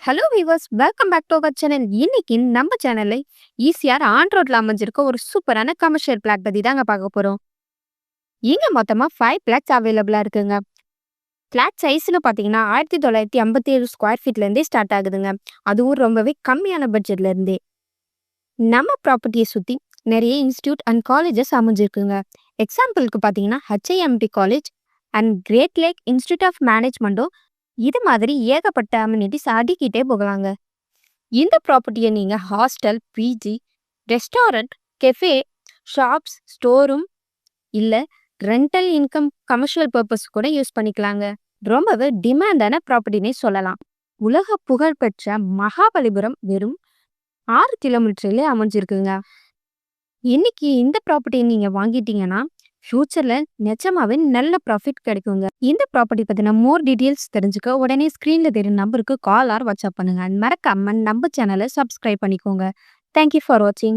Hello viewers, welcome back to our channel. இன்னைக்கு நம்ம சேனல்ல ஈசிஆர் ஆன் ரோட்ல அமைஞ்சிருக்க ஒரு சூப்பரான கமர்ஷியல் பிளாட் பத்தி தாங்க பார்க்க போறோம். இங்க மொத்தமா 5 பிளாட்ஸ் அவைலபிளா இருக்குங்க. பிளாட் சைஸ்னு பாத்தீங்கன்னா 1957 ஸ்கொயர் ஃபீட்ல இருந்தே ஸ்டார்ட் ஆகுதுங்க. அதுவும் ரொம்பவே கம்மியான பட்ஜெட்ல இருந்தே. நம்ம ப்ராப்பர்ட்டியை சுத்தி நிறைய இன்ஸ்டியூட் அண்ட் காலேஜஸ் அமைஞ்சிருக்குங்க. எக்ஸாம்பிளுக்கு பாத்தீங்கன்னா HIMT college and great lake institute of மேனேஜ்மெண்ட்டும் இது மாதிரி ஏகப்பட்ட அம்யூனிட்டிஸ் அடிக்கிட்டே போகலாங்க. இந்த ப்ராப்பர்ட்டியை நீங்கள் hostel, PG, restaurant, cafe, shops, store room இல்லை ரெண்டல் இன்கம் கமர்ஷியல் பர்பஸ் கூட யூஸ் பண்ணிக்கலாங்க. ரொம்பவே டிமாண்டான ப்ராப்பர்ட்டினே சொல்லலாம். உலக புகழ்பெற்ற மகாபலிபுரம் வெறும் 6 கிலோமீட்டர்ல அமைஞ்சிருக்குங்க. இன்னைக்கு இந்த ப்ராப்பர்ட்டியை நீங்கள் வாங்கிட்டீங்கன்னா ஃபியூச்சரில் நிஜமாவே நல்ல ப்ராஃபிட் கிடைக்குங்க. இந்த ப்ராப்பர்ட்டி பற்றின மோர் டீட்டெயில்ஸ் தெரிஞ்சுக்க உடனே ஸ்க்ரீனில் தெரியும் நம்பருக்கு கால் ஆர் வாட்ஸ்அப் பண்ணுங்க. மறக்காம நம்ம சேனலை சப்ஸ்கிரைப் பண்ணிக்கோங்க. தேங்க்யூ ஃபார் வாட்சிங்.